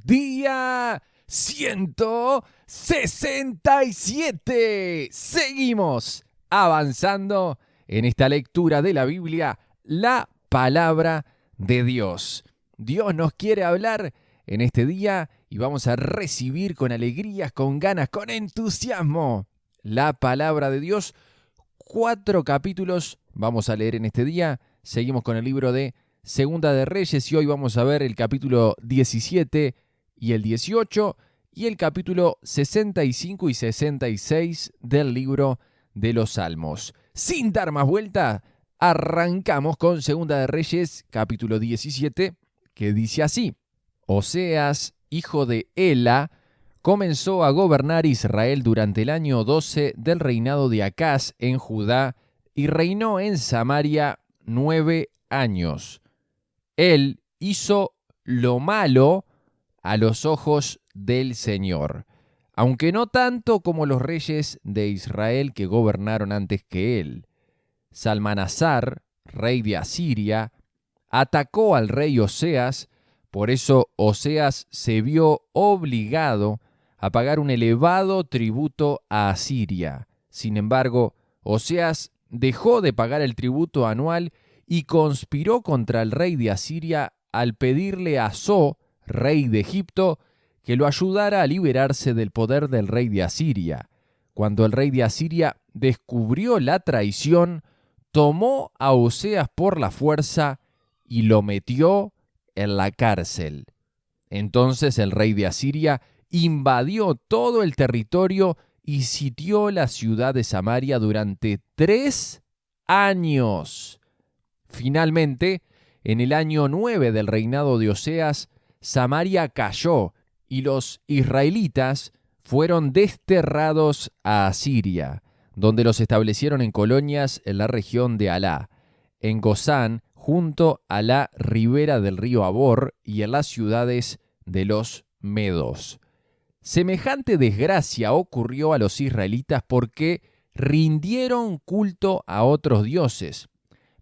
Día 167. Seguimos avanzando en esta lectura de la Biblia, la palabra de Dios. Dios nos quiere hablar en este día y vamos a recibir con alegrías, con ganas, con entusiasmo la palabra de Dios. 4 capítulos vamos a leer en este día. Seguimos con el libro de Segunda de Reyes y hoy vamos a ver el capítulo 17 y el 18 y el capítulo 65 y 66 del libro de los Salmos. Sin dar más vuelta, arrancamos con Segunda de Reyes, capítulo 17, que dice así: Oseas, hijo de Ela, comenzó a gobernar Israel durante el año 12 del reinado de Acaz en Judá y reinó en Samaria 9 años. Él hizo lo malo a los ojos del Señor, aunque no tanto como los reyes de Israel que gobernaron antes que él. Salmanasar, rey de Asiria, atacó al rey Oseas, por eso Oseas se vio obligado a pagar un elevado tributo a Asiria. Sin embargo, Oseas dejó de pagar el tributo anual y conspiró contra el rey de Asiria al pedirle a So, rey de Egipto, que lo ayudara a liberarse del poder del rey de Asiria. Cuando el rey de Asiria descubrió la traición, tomó a Oseas por la fuerza y lo metió en la cárcel. Entonces el rey de Asiria invadió todo el territorio y sitió la ciudad de Samaria durante 3 años. Finalmente, en el año 9 del reinado de Oseas, Samaria cayó y los israelitas fueron desterrados a Asiria, donde los establecieron en colonias en la región de Halá, en Gozán, junto a la ribera del río Abor y en las ciudades de los medos. Semejante desgracia ocurrió a los israelitas porque rindieron culto a otros dioses.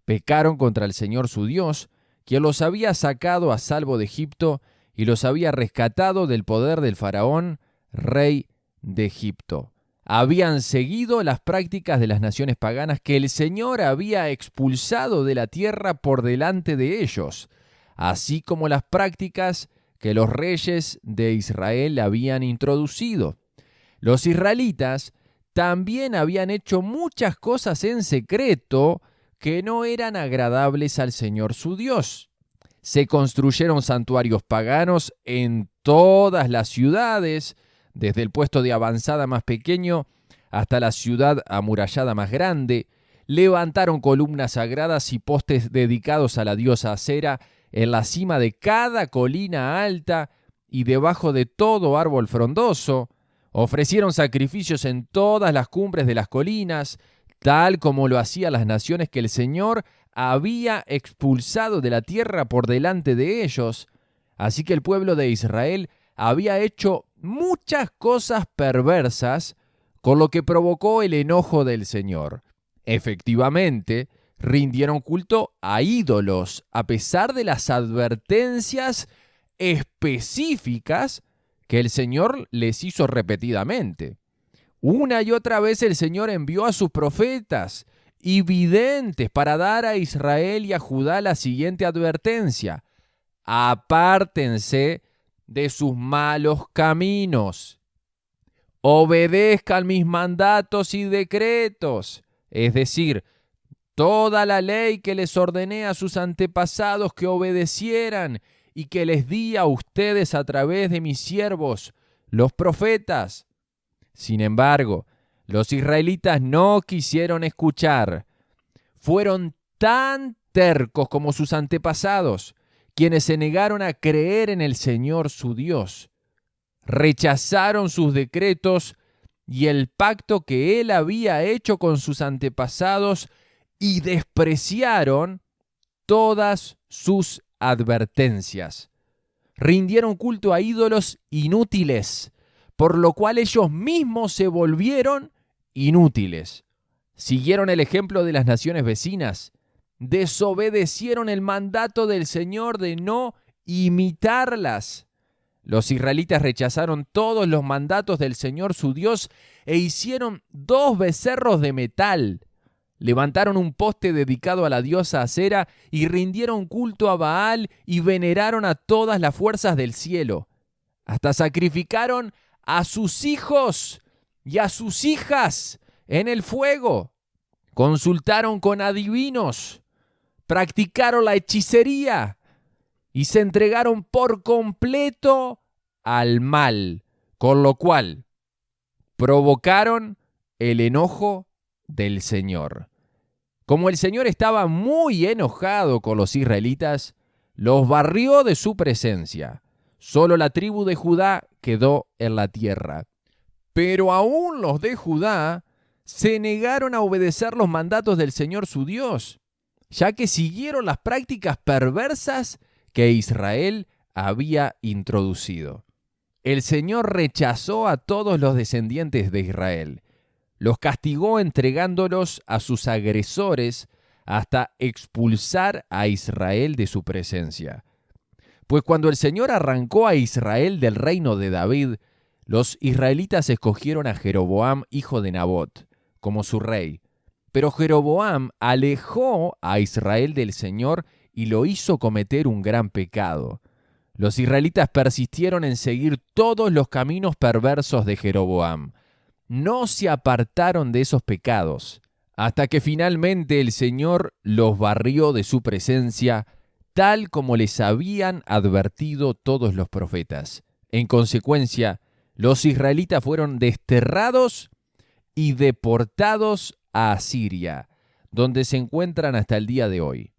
Pecaron contra el Señor su Dios, quien los había sacado a salvo de Egipto y los había rescatado del poder del faraón, rey de Egipto. Habían seguido las prácticas de las naciones paganas que el Señor había expulsado de la tierra por delante de ellos, así como las prácticas que los reyes de Israel habían introducido. Los israelitas también habían hecho muchas cosas en secreto que no eran agradables al Señor su Dios. Se construyeron santuarios paganos en todas las ciudades, desde el puesto de avanzada más pequeño hasta la ciudad amurallada más grande. Levantaron columnas sagradas y postes dedicados a la diosa Acera en la cima de cada colina alta y debajo de todo árbol frondoso. Ofrecieron sacrificios en todas las cumbres de las colinas, tal como lo hacían las naciones que el Señor había expulsado de la tierra por delante de ellos. Así que el pueblo de Israel había hecho muchas cosas perversas, con lo que provocó el enojo del Señor. Efectivamente, rindieron culto a ídolos, a pesar de las advertencias específicas que el Señor les hizo repetidamente. Una y otra vez el Señor envió a sus profetas y videntes para dar a Israel y a Judá la siguiente advertencia: apártense de sus malos caminos, obedezcan mis mandatos y decretos, es decir, toda la ley que les ordené a sus antepasados que obedecieran y que les di a ustedes a través de mis siervos, los profetas. Sin embargo, los israelitas no quisieron escuchar. Fueron tan tercos como sus antepasados, quienes se negaron a creer en el Señor su Dios. Rechazaron sus decretos y el pacto que Él había hecho con sus antepasados y despreciaron todas sus advertencias. Rindieron culto a ídolos inútiles, por lo cual ellos mismos se volvieron inútiles. Siguieron el ejemplo de las naciones vecinas, desobedecieron el mandato del Señor de no imitarlas. Los israelitas rechazaron todos los mandatos del Señor su Dios e hicieron 2 becerros de metal. Levantaron un poste dedicado a la diosa Acera y rindieron culto a Baal y veneraron a todas las fuerzas del cielo. Hasta sacrificaron a sus hijos y a sus hijas en el fuego. Consultaron con adivinos, practicaron la hechicería y se entregaron por completo al mal, con lo cual provocaron el enojo del Señor. Como el Señor estaba muy enojado con los israelitas, los barrió de su presencia. Solo la tribu de Judá quedó en la tierra. Pero aún los de Judá se negaron a obedecer los mandatos del Señor su Dios, ya que siguieron las prácticas perversas que Israel había introducido. El Señor rechazó a todos los descendientes de Israel. Los castigó entregándolos a sus agresores hasta expulsar a Israel de su presencia. Pues cuando el Señor arrancó a Israel del reino de David, los israelitas escogieron a Jeroboam, hijo de Nabot, como su rey. Pero Jeroboam alejó a Israel del Señor y lo hizo cometer un gran pecado. Los israelitas persistieron en seguir todos los caminos perversos de Jeroboam. No se apartaron de esos pecados, hasta que finalmente el Señor los barrió de su presencia, tal como les habían advertido todos los profetas. En consecuencia, los israelitas fueron desterrados y deportados a Asiria, donde se encuentran hasta el día de hoy.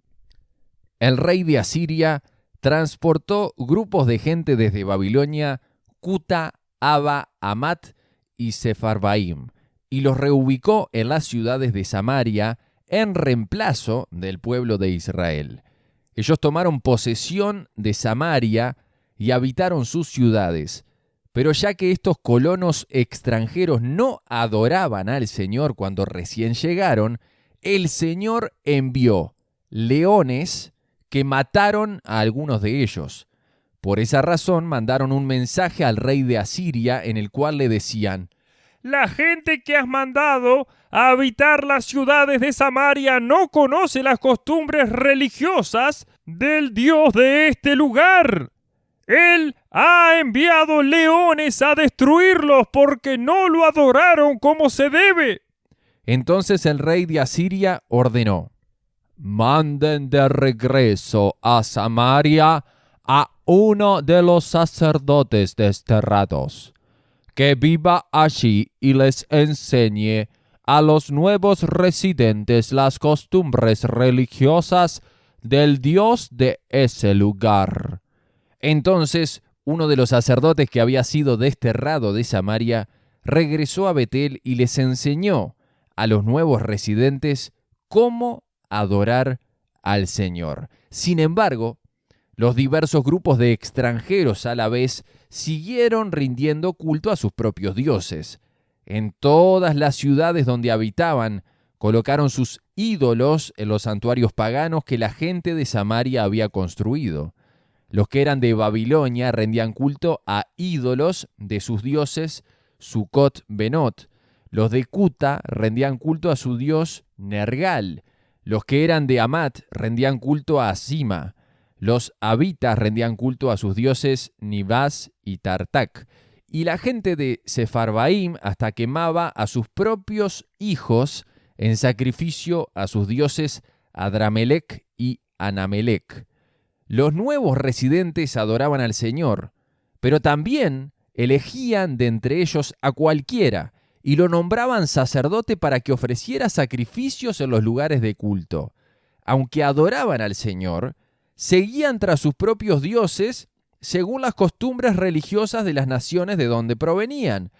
El rey de Asiria transportó grupos de gente desde Babilonia, Cuta, Aba, Hamat y Sefarvaim, y los reubicó en las ciudades de Samaria en reemplazo del pueblo de Israel. Ellos tomaron posesión de Samaria y habitaron sus ciudades. Pero ya que estos colonos extranjeros no adoraban al Señor cuando recién llegaron, el Señor envió leones que mataron a algunos de ellos. Por esa razón mandaron un mensaje al rey de Asiria en el cual le decían: La gente que has mandado a habitar las ciudades de Samaria no conoce las costumbres religiosas del Dios de este lugar. Él ha enviado leones a destruirlos porque no lo adoraron como se debe. Entonces el rey de Asiria ordenó: manden de regreso a Samaria a uno de los sacerdotes desterrados, que viva allí y les enseñe a los nuevos residentes las costumbres religiosas del Dios de ese lugar. Entonces, uno de los sacerdotes que había sido desterrado de Samaria regresó a Betel y les enseñó a los nuevos residentes cómo adorar al Señor. Sin embargo, los diversos grupos de extranjeros a la vez siguieron rindiendo culto a sus propios dioses. En todas las ciudades donde habitaban, colocaron sus ídolos en los santuarios paganos que la gente de Samaria había construido. Los que eran de Babilonia rendían culto a ídolos de sus dioses Sucot Benot. Los de Cuta rendían culto a su dios Nergal. Los que eran de Hamat rendían culto a Sima. Los habitas rendían culto a sus dioses Nibás y Tartak. Y la gente de Sefarvaim hasta quemaba a sus propios hijos en sacrificio a sus dioses Adramelec y Anamelec. Los nuevos residentes adoraban al Señor, pero también elegían de entre ellos a cualquiera y lo nombraban sacerdote para que ofreciera sacrificios en los lugares de culto. Aunque adoraban al Señor, seguían tras sus propios dioses según las costumbres religiosas de las naciones de donde provenían.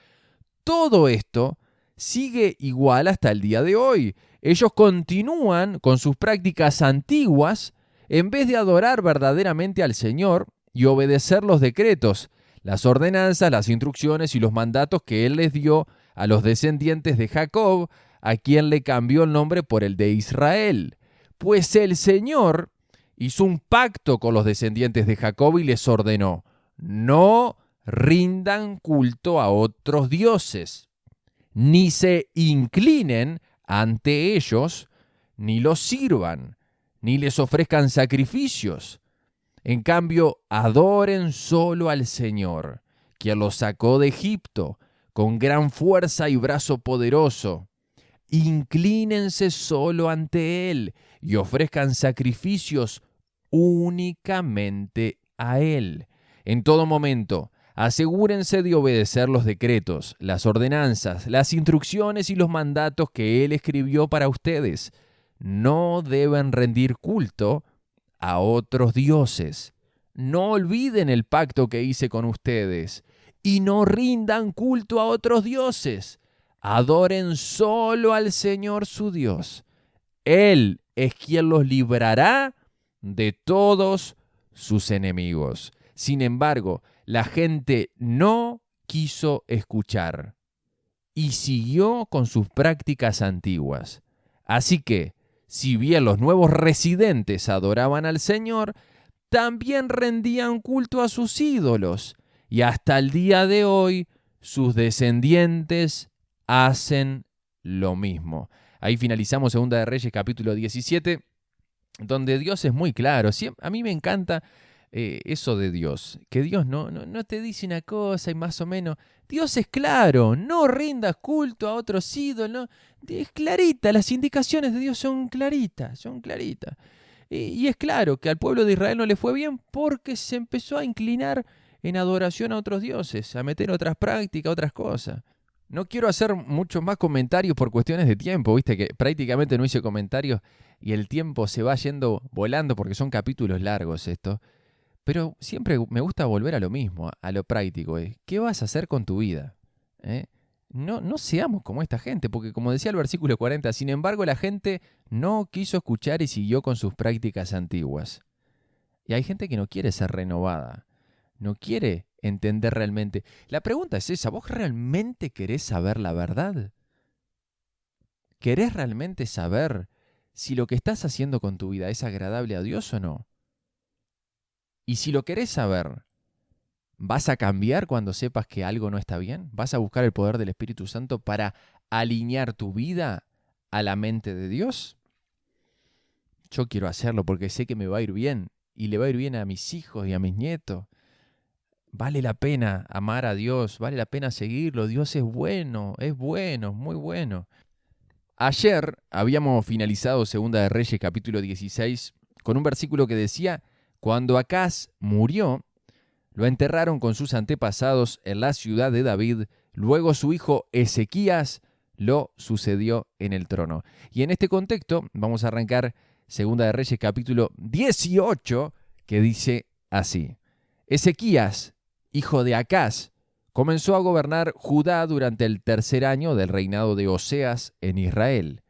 Todo esto sigue igual hasta el día de hoy. Ellos continúan con sus prácticas antiguas en vez de adorar verdaderamente al Señor y obedecer los decretos, las ordenanzas, las instrucciones y los mandatos que Él les dio a los descendientes de Jacob, a quien le cambió el nombre por el de Israel. Pues el Señor hizo un pacto con los descendientes de Jacob y les ordenó: no rindan culto a otros dioses, ni se inclinen ante ellos, ni los sirvan, ni les ofrezcan sacrificios. En cambio, adoren solo al Señor, quien los sacó de Egipto con gran fuerza y brazo poderoso. Inclínense solo ante Él y ofrezcan sacrificios únicamente a Él. En todo momento, asegúrense de obedecer los decretos, las ordenanzas, las instrucciones y los mandatos que Él escribió para ustedes. No deben rendir culto a otros dioses. No olviden el pacto que hice con ustedes y no rindan culto a otros dioses. Adoren solo al Señor su Dios. Él es quien los librará de todos sus enemigos. Sin embargo, la gente no quiso escuchar y siguió con sus prácticas antiguas. Así que, si bien los nuevos residentes adoraban al Señor, también rendían culto a sus ídolos, y hasta el día de hoy sus descendientes hacen lo mismo. Ahí finalizamos Segunda de Reyes, capítulo 17, donde Dios es muy claro. A mí me encanta eso de Dios, que Dios no te dice una cosa y más o menos. Dios es claro, no rindas culto a otros ídolos. Es clarita, las indicaciones de Dios son claritas. Y es claro que al pueblo de Israel no le fue bien porque se empezó a inclinar en adoración a otros dioses, a meter otras prácticas, otras cosas. No quiero hacer muchos más comentarios por cuestiones de tiempo, viste que prácticamente no hice comentarios y el tiempo se va yendo volando porque son capítulos largos esto. Pero siempre me gusta volver a lo mismo, a lo práctico. ¿Qué vas a hacer con tu vida? No seamos como esta gente, porque como decía el versículo 40, sin embargo la gente no quiso escuchar y siguió con sus prácticas antiguas. Y hay gente que no quiere ser renovada, no quiere entender realmente. La pregunta es esa, ¿vos realmente querés saber la verdad? ¿Querés realmente saber si lo que estás haciendo con tu vida es agradable a Dios o no? Y si lo querés saber, ¿vas a cambiar cuando sepas que algo no está bien? ¿Vas a buscar el poder del Espíritu Santo para alinear tu vida a la mente de Dios? Yo quiero hacerlo porque sé que me va a ir bien y le va a ir bien a mis hijos y a mis nietos. Vale la pena amar a Dios, vale la pena seguirlo. Dios es bueno, muy bueno. Ayer habíamos finalizado Segunda de Reyes capítulo 16 con un versículo que decía: cuando Acaz murió, lo enterraron con sus antepasados en la ciudad de David. Luego su hijo Ezequías lo sucedió en el trono. Y en este contexto vamos a arrancar Segunda de Reyes capítulo 18, que dice así: Ezequías, hijo de Acaz, comenzó a gobernar Judá durante el tercer año del reinado de Oseas en Israel.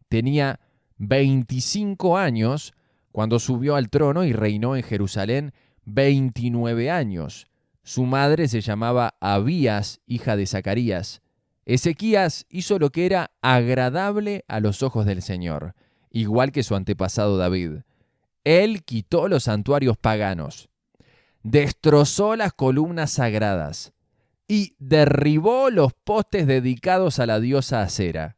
Tenía 25 años cuando subió al trono y reinó en Jerusalén 29 años. Su madre se llamaba Abías, hija de Zacarías. Ezequías hizo lo que era agradable a los ojos del Señor, igual que su antepasado David. Él quitó los santuarios paganos, destrozó las columnas sagradas y derribó los postes dedicados a la diosa Acera.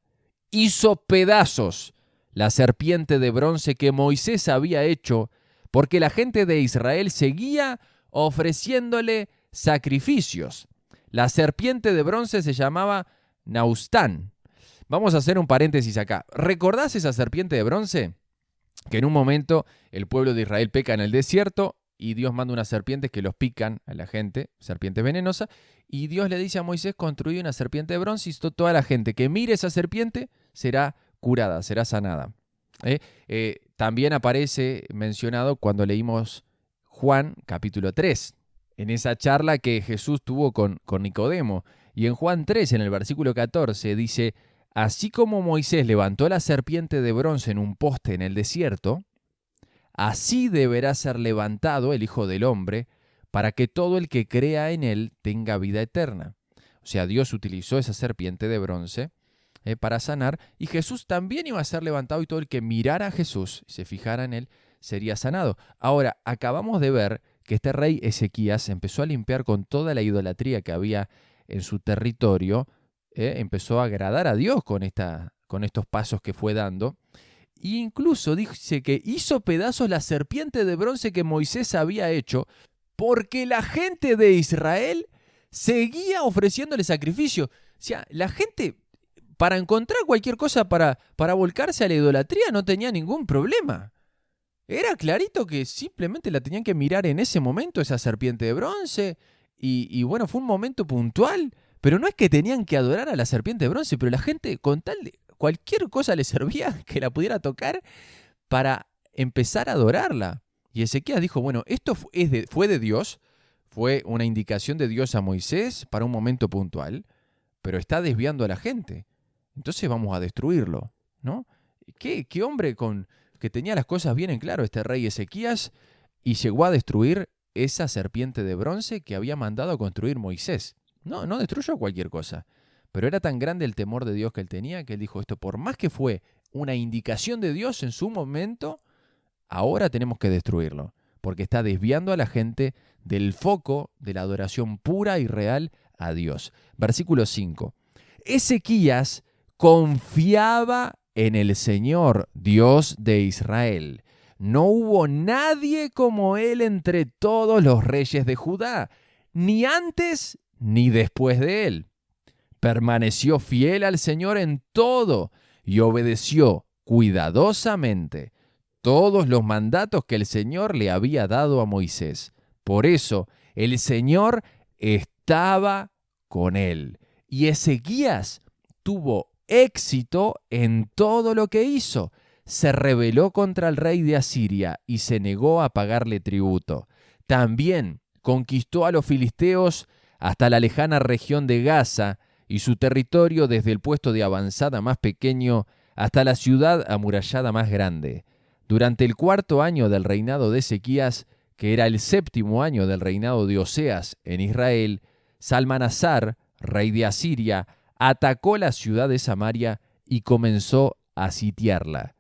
Hizo pedazos la serpiente de bronce que Moisés había hecho, porque la gente de Israel seguía ofreciéndole sacrificios. La serpiente de bronce se llamaba Naustán. Vamos a hacer un paréntesis acá. ¿Recordás esa serpiente de bronce? Que en un momento el pueblo de Israel peca en el desierto y Dios manda unas serpientes que los pican a la gente, serpiente venenosa, y Dios le dice a Moisés: construye una serpiente de bronce y toda la gente que mire esa serpiente será curada, será sanada. También aparece mencionado cuando leímos Juan capítulo 3, en esa charla que Jesús tuvo con Nicodemo. Y en Juan 3, en el versículo 14, dice: así como Moisés levantó la serpiente de bronce en un poste en el desierto, así deberá ser levantado el Hijo del Hombre, para que todo el que crea en él tenga vida eterna. O sea, Dios utilizó esa serpiente de bronce para sanar, y Jesús también iba a ser levantado, y todo el que mirara a Jesús y se fijara en él sería sanado. Ahora, acabamos de ver que este rey Ezequías empezó a limpiar con toda la idolatría que había en su territorio, empezó a agradar a Dios con estos pasos que fue dando. E incluso dice que hizo pedazos la serpiente de bronce que Moisés había hecho, porque la gente de Israel seguía ofreciéndole sacrificio. O sea, la gente, para encontrar cualquier cosa para volcarse a la idolatría, no tenía ningún problema. Era clarito que simplemente la tenían que mirar en ese momento, esa serpiente de bronce, y bueno, fue un momento puntual, pero no es que tenían que adorar a la serpiente de bronce, pero la gente con tal de cualquier cosa le servía que la pudiera tocar para empezar a adorarla. Y Ezequías dijo, bueno, esto fue de Dios, fue una indicación de Dios a Moisés para un momento puntual, pero está desviando a la gente. Entonces vamos a destruirlo, ¿no? ¿Qué hombre que tenía las cosas bien en claro, este rey Ezequías, y llegó a destruir esa serpiente de bronce que había mandado a construir Moisés? No destruyó cualquier cosa, pero era tan grande el temor de Dios que él tenía que él dijo, esto por más que fue una indicación de Dios en su momento, ahora tenemos que destruirlo, porque está desviando a la gente del foco de la adoración pura y real a Dios. Versículo 5. Ezequías confiaba en el Señor, Dios de Israel. No hubo nadie como él entre todos los reyes de Judá, ni antes ni después de él. Permaneció fiel al Señor en todo y obedeció cuidadosamente todos los mandatos que el Señor le había dado a Moisés. Por eso el Señor estaba con él. Y Ezequías tuvo éxito en todo lo que hizo. Se rebeló contra el rey de Asiria y se negó a pagarle tributo. También conquistó a los filisteos hasta la lejana región de Gaza y su territorio desde el puesto de avanzada más pequeño hasta la ciudad amurallada más grande. Durante el 4.º año del reinado de Ezequías, que era el 7.º año del reinado de Oseas en Israel, Salmanasar, rey de Asiria, atacó la ciudad de Samaria y comenzó a sitiarla.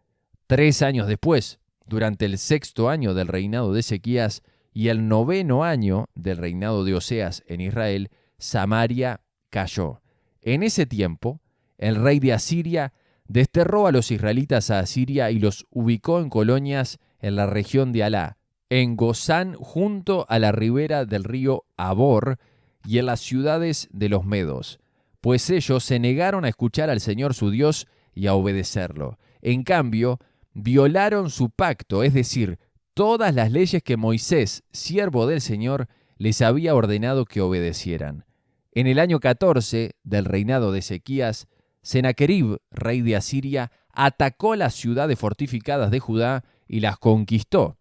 3 años después, durante el 6.º año del reinado de Ezequías y el 9.º año del reinado de Oseas en Israel, Samaria cayó. En ese tiempo, el rey de Asiria desterró a los israelitas a Asiria y los ubicó en colonias en la región de Alá, en Gozán junto a la ribera del río Abor y en las ciudades de los medos, pues ellos se negaron a escuchar al Señor su Dios y a obedecerlo. En cambio, violaron su pacto, es decir, todas las leyes que Moisés, siervo del Señor, les había ordenado que obedecieran. En el año 14 del reinado de Ezequías, Sennacherib, rey de Asiria, atacó las ciudades fortificadas de Judá y las conquistó.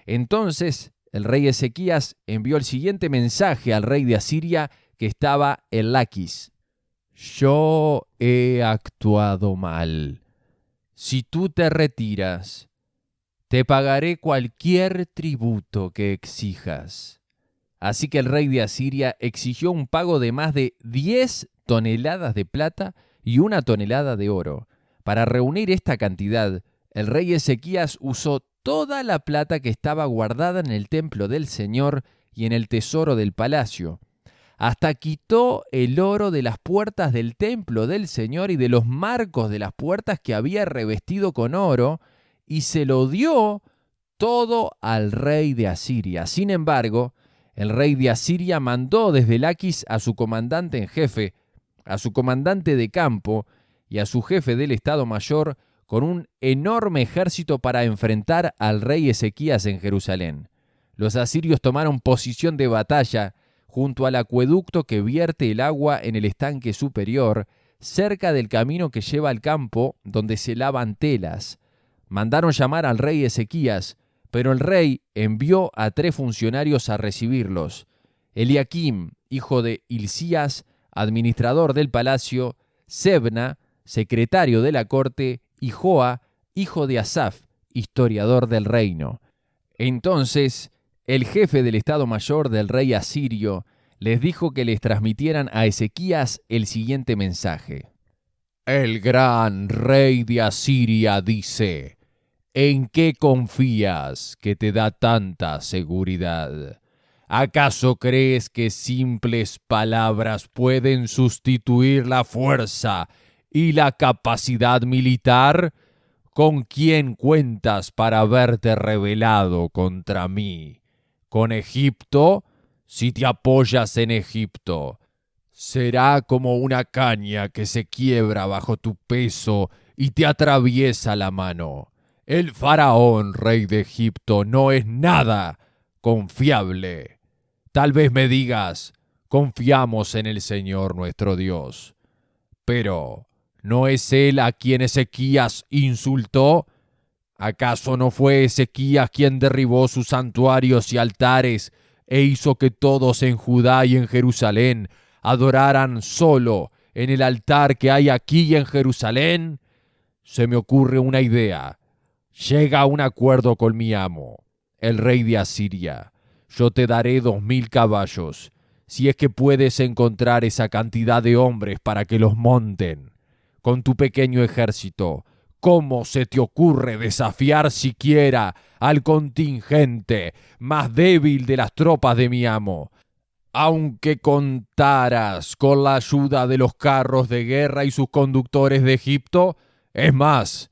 Entonces el rey Ezequías envió el siguiente mensaje al rey de Asiria que estaba en Laquis. Yo he actuado mal. Si tú te retiras, te pagaré cualquier tributo que exijas. Así que el rey de Asiria exigió un pago de más de 10 toneladas de plata y 1 tonelada de oro. Para reunir esta cantidad, el rey Ezequías usó toda la plata que estaba guardada en el templo del Señor y en el tesoro del palacio. Hasta quitó el oro de las puertas del templo del Señor y de los marcos de las puertas que había revestido con oro, y se lo dio todo al rey de Asiria. Sin embargo, el rey de Asiria mandó desde Laquis a su comandante en jefe, a su comandante de campo y a su jefe del Estado Mayor con un enorme ejército para enfrentar al rey Ezequías en Jerusalén. Los asirios tomaron posición de batalla junto al acueducto que vierte el agua en el estanque superior, cerca del camino que lleva al campo donde se lavan telas. Mandaron llamar al rey Ezequías, pero el rey envió a 3 funcionarios a recibirlos: Eliakim, hijo de Hilcías, administrador del palacio; Sebna, secretario de la corte; y Joa, hijo de Asaf, historiador del reino. Entonces el jefe del Estado Mayor del rey asirio les dijo que les transmitieran a Ezequías el siguiente mensaje. El gran rey de Asiria dice: ¿En qué confías que te da tanta seguridad? ¿Acaso crees que simples palabras pueden sustituir la fuerza y la capacidad militar? ¿Con quién cuentas para haberte rebelado contra mí? ¿Con Egipto? Si te apoyas en Egipto, será como una caña que se quiebra bajo tu peso y te atraviesa la mano. El faraón, rey de Egipto, no es nada confiable. Tal vez me digas, confiamos en el Señor nuestro Dios. Pero, ¿no es Él a quien Ezequías insultó? ¿Acaso no fue Ezequías quien derribó sus santuarios y altares e hizo que todos en Judá y en Jerusalén adoraran solo en el altar que hay aquí en Jerusalén? Se me ocurre una idea. Llega a un acuerdo con mi amo, el rey de Asiria. Yo te daré 2000 caballos, si es que puedes encontrar esa cantidad de hombres para que los monten. Con tu pequeño ejército, ¿cómo se te ocurre desafiar siquiera al contingente más débil de las tropas de mi amo? Aunque contaras con la ayuda de los carros de guerra y sus conductores de Egipto, es más,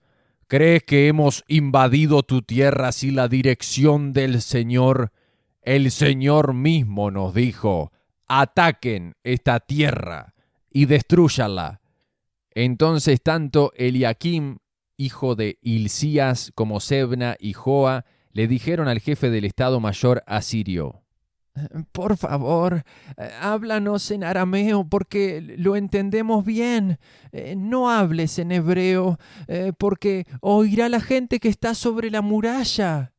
¿crees que hemos invadido tu tierra sin la dirección del Señor? El Señor mismo nos dijo, ataquen esta tierra y destrúyanla. Entonces tanto Eliaquim, hijo de Hilcías, como Sebna y Joa, le dijeron al jefe del Estado Mayor asirio: por favor, háblanos en arameo porque lo entendemos bien. No hables en hebreo porque oirá la gente que está sobre la muralla.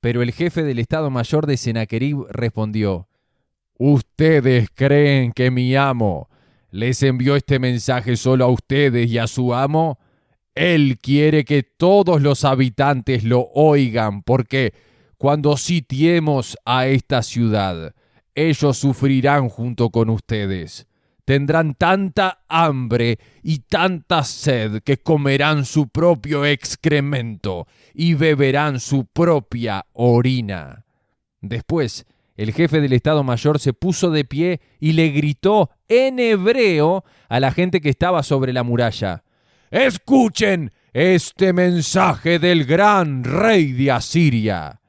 Pero el jefe del Estado Mayor de Sennacherib respondió: ¿ustedes creen que mi amo les envió este mensaje solo a ustedes y a su amo? Él quiere que todos los habitantes lo oigan, porque cuando sitiemos a esta ciudad, ellos sufrirán junto con ustedes. Tendrán tanta hambre y tanta sed que comerán su propio excremento y beberán su propia orina. Después, el jefe del Estado Mayor se puso de pie y le gritó en hebreo a la gente que estaba sobre la muralla: ¡escuchen este mensaje del gran rey de Asiria!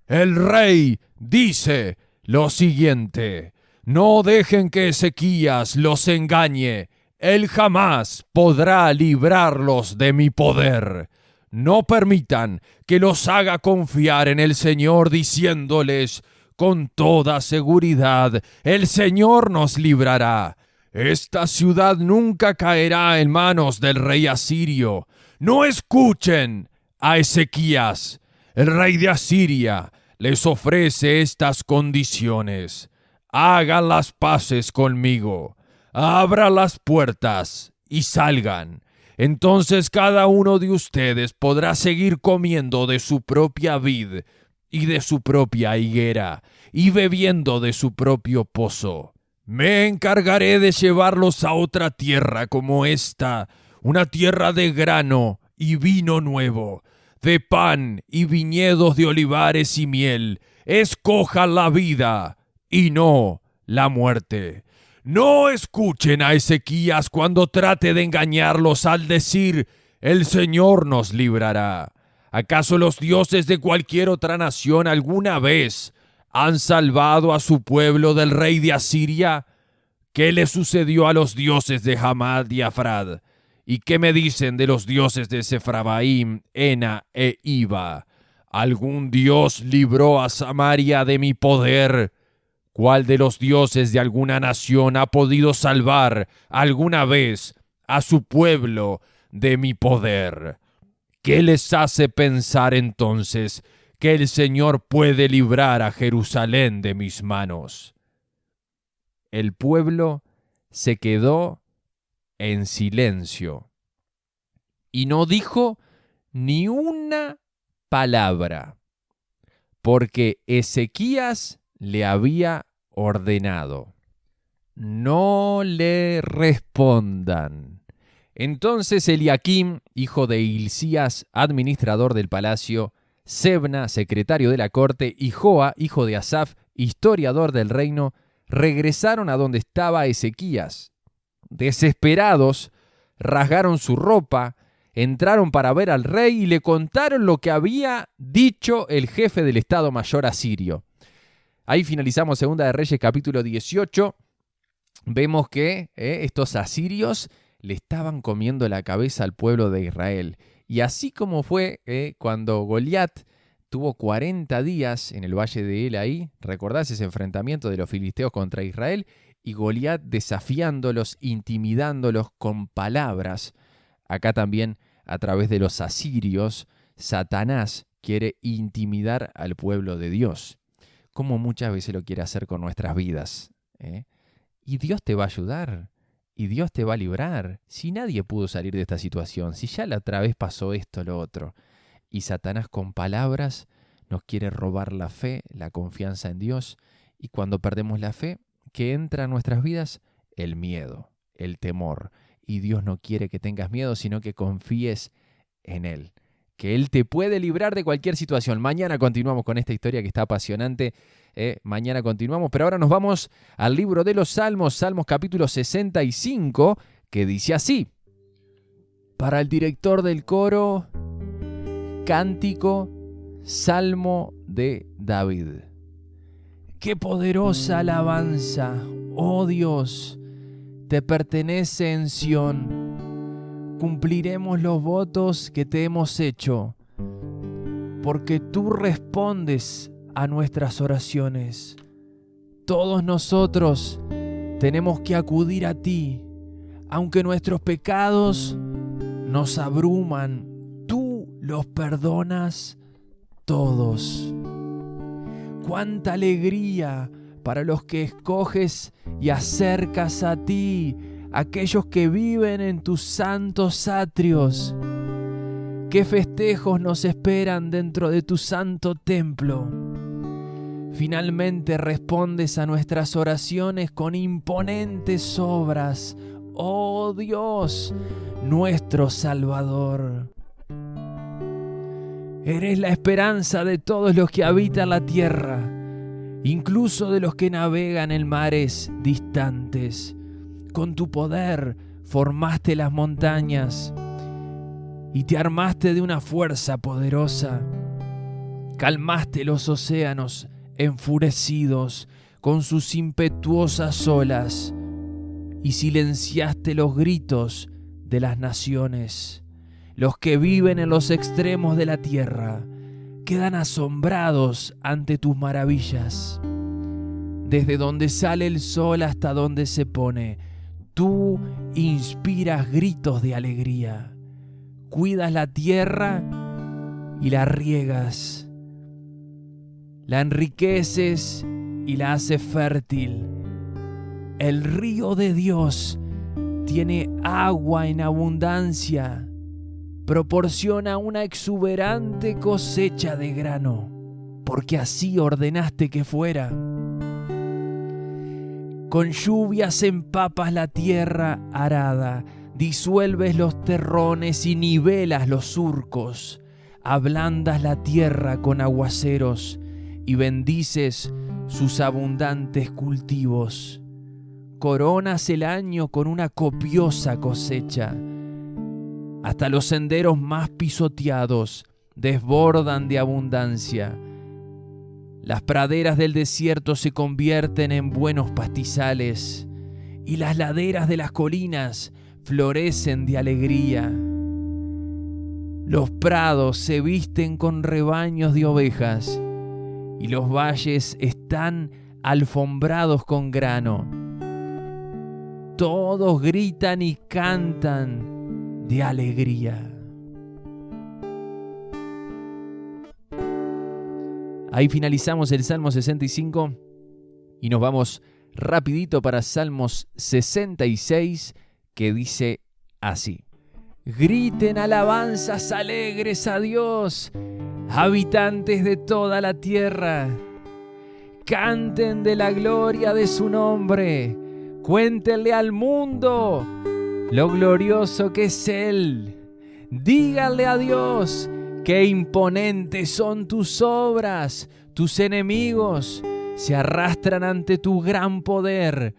El rey dice lo siguiente: no dejen que Ezequías los engañe. Él jamás podrá librarlos de mi poder. No permitan que los haga confiar en el Señor diciéndoles: con toda seguridad, el Señor nos librará. Esta ciudad nunca caerá en manos del rey asirio. No escuchen a Ezequías. El rey de Asiria les ofrece estas condiciones: hagan las paces conmigo, abran las puertas y salgan. Entonces cada uno de ustedes podrá seguir comiendo de su propia vid y de su propia higuera, y bebiendo de su propio pozo. Me encargaré de llevarlos a otra tierra como esta, una tierra de grano y vino nuevo, de pan y viñedos de olivares y miel. Escojan la vida y no la muerte. No escuchen a Ezequías cuando trate de engañarlos al decir: el Señor nos librará. ¿Acaso los dioses de cualquier otra nación alguna vez han salvado a su pueblo del rey de Asiria? ¿Qué le sucedió a los dioses de Hamad y Afrad? ¿Y qué me dicen de los dioses de Sefravaim, Ena e Iva? ¿Algún dios libró a Samaria de mi poder? ¿Cuál de los dioses de alguna nación ha podido salvar alguna vez a su pueblo de mi poder? ¿Qué les hace pensar entonces que el Señor puede librar a Jerusalén de mis manos? El pueblo se quedó en silencio y no dijo ni una palabra, porque Ezequías le había ordenado: no le respondan. Entonces Eliaquim, hijo de Hilcías, administrador del palacio, Sebna, secretario de la corte, y Joa, hijo de Asaf, historiador del reino, regresaron a donde estaba Ezequías. Desesperados, rasgaron su ropa, entraron para ver al rey y le contaron lo que había dicho el jefe del Estado Mayor asirio. Ahí finalizamos Segunda de Reyes capítulo 18. Vemos que estos asirios le estaban comiendo la cabeza al pueblo de Israel. Y así como fue cuando Goliat tuvo 40 días en el valle de Elaí, ¿recordás ese enfrentamiento de los filisteos contra Israel? Y Goliat desafiándolos, intimidándolos con palabras. Acá también, a través de los asirios, Satanás quiere intimidar al pueblo de Dios, como muchas veces lo quiere hacer con nuestras vidas. Y Dios te va a ayudar, y Dios te va a librar. Si nadie pudo salir de esta situación, si ya la otra vez pasó esto, lo otro. Y Satanás con palabras nos quiere robar la fe, la confianza en Dios. Y cuando perdemos la fe, ¿qué entra en nuestras vidas? El miedo, el temor. Y Dios no quiere que tengas miedo, sino que confíes en Él, que Él te puede librar de cualquier situación. Mañana continuamos con esta historia que está apasionante. Mañana continuamos, pero ahora nos vamos al libro de los Salmos, Salmos capítulo 65, que dice así. Para el director del coro, cántico, Salmo de David. ¡Qué poderosa alabanza, oh Dios! Te pertenece en Sión. Cumpliremos los votos que te hemos hecho, porque tú respondes a nuestras oraciones. Todos nosotros tenemos que acudir a ti, aunque nuestros pecados nos abruman, tú los perdonas todos. ¡Cuánta alegría para los que escoges y acercas a ti, aquellos que viven en tus santos atrios! ¡Qué festejos nos esperan dentro de tu santo templo! Finalmente respondes a nuestras oraciones con imponentes obras, oh Dios, nuestro Salvador. Eres la esperanza de todos los que habitan la tierra, incluso de los que navegan en mares distantes. Con tu poder formaste las montañas y te armaste de una fuerza poderosa. Calmaste los océanos enfurecidos con sus impetuosas olas y silenciaste los gritos de las naciones. Los que viven en los extremos de la tierra quedan asombrados ante tus maravillas. Desde donde sale el sol hasta donde se pone, tú inspiras gritos de alegría. Cuidas la tierra y la riegas. La enriqueces y la haces fértil. El río de Dios tiene agua en abundancia. Proporciona una exuberante cosecha de grano, porque así ordenaste que fuera. Con lluvias empapas la tierra arada, disuelves los terrones y nivelas los surcos, ablandas la tierra con aguaceros y bendices sus abundantes cultivos. Coronas el año con una copiosa cosecha. Hasta los senderos más pisoteados desbordan de abundancia. Las praderas del desierto se convierten en buenos pastizales y las laderas de las colinas florecen de alegría. Los prados se visten con rebaños de ovejas y los valles están alfombrados con grano. Todos gritan y cantan de alegría. Ahí finalizamos el Salmo 65 y nos vamos rapidito para Salmos 66, que dice así. Griten alabanzas alegres a Dios, habitantes de toda la tierra. Canten de la gloria de su nombre. Cuéntenle al mundo lo glorioso que es Él. Díganle a Dios qué imponentes son tus obras. Tus enemigos se arrastran ante tu gran poder.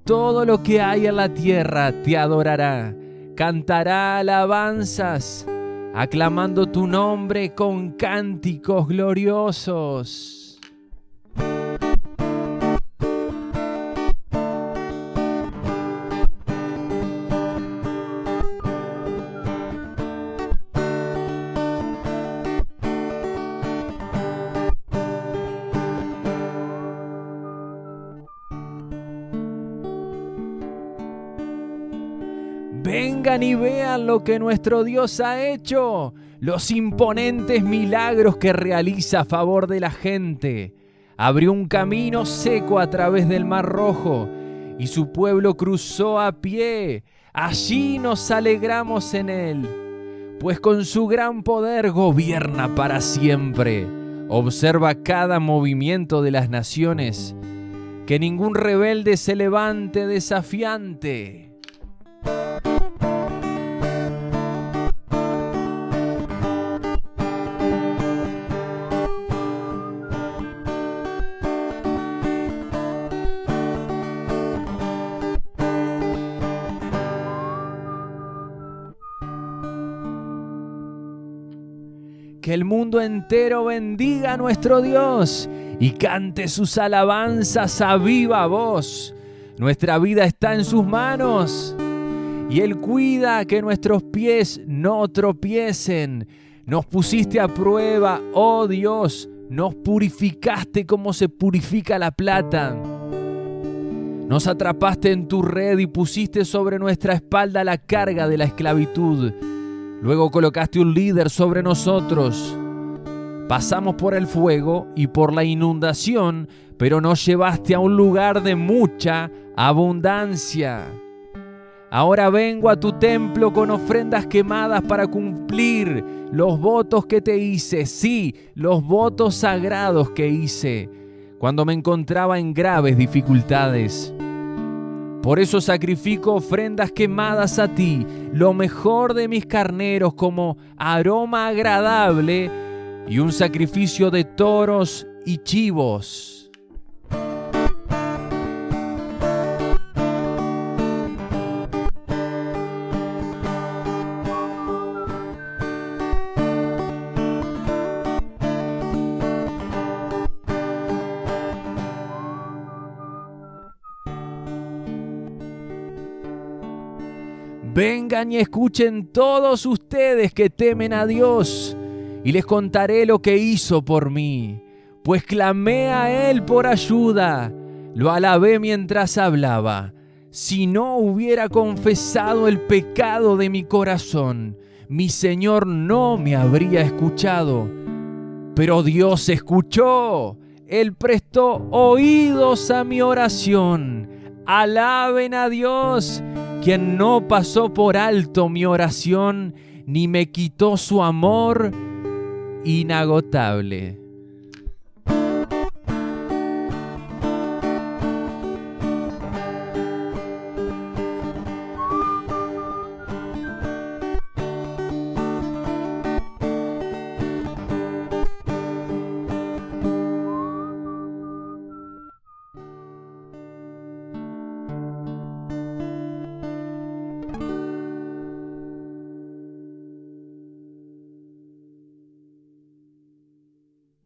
Todo lo que hay en la tierra te adorará, cantará alabanzas, aclamando tu nombre con cánticos gloriosos. Vengan y vean lo que nuestro Dios ha hecho, los imponentes milagros que realiza a favor de la gente. Abrió un camino seco a través del Mar Rojo y su pueblo cruzó a pie. Allí nos alegramos en él, pues con su gran poder gobierna para siempre. Observa cada movimiento de las naciones, que ningún rebelde se levante desafiante. Que el mundo entero bendiga a nuestro Dios y cante sus alabanzas a viva voz. Nuestra vida está en sus manos y Él cuida que nuestros pies no tropiecen. Nos pusiste a prueba, oh Dios, nos purificaste como se purifica la plata. Nos atrapaste en tu red y pusiste sobre nuestra espalda la carga de la esclavitud. Luego colocaste un líder sobre nosotros. Pasamos por el fuego y por la inundación, pero nos llevaste a un lugar de mucha abundancia. Ahora vengo a tu templo con ofrendas quemadas para cumplir los votos que te hice, sí, los votos sagrados que hice cuando me encontraba en graves dificultades. Por eso sacrifico ofrendas quemadas a ti, lo mejor de mis carneros como aroma agradable y un sacrificio de toros y chivos. Vengan y escuchen todos ustedes que temen a Dios, y les contaré lo que hizo por mí, pues clamé a Él por ayuda, lo alabé mientras hablaba. Si no hubiera confesado el pecado de mi corazón, mi Señor no me habría escuchado. Pero Dios escuchó, Él prestó oídos a mi oración. Alaben a Dios, quien no pasó por alto mi oración, ni me quitó su amor inagotable.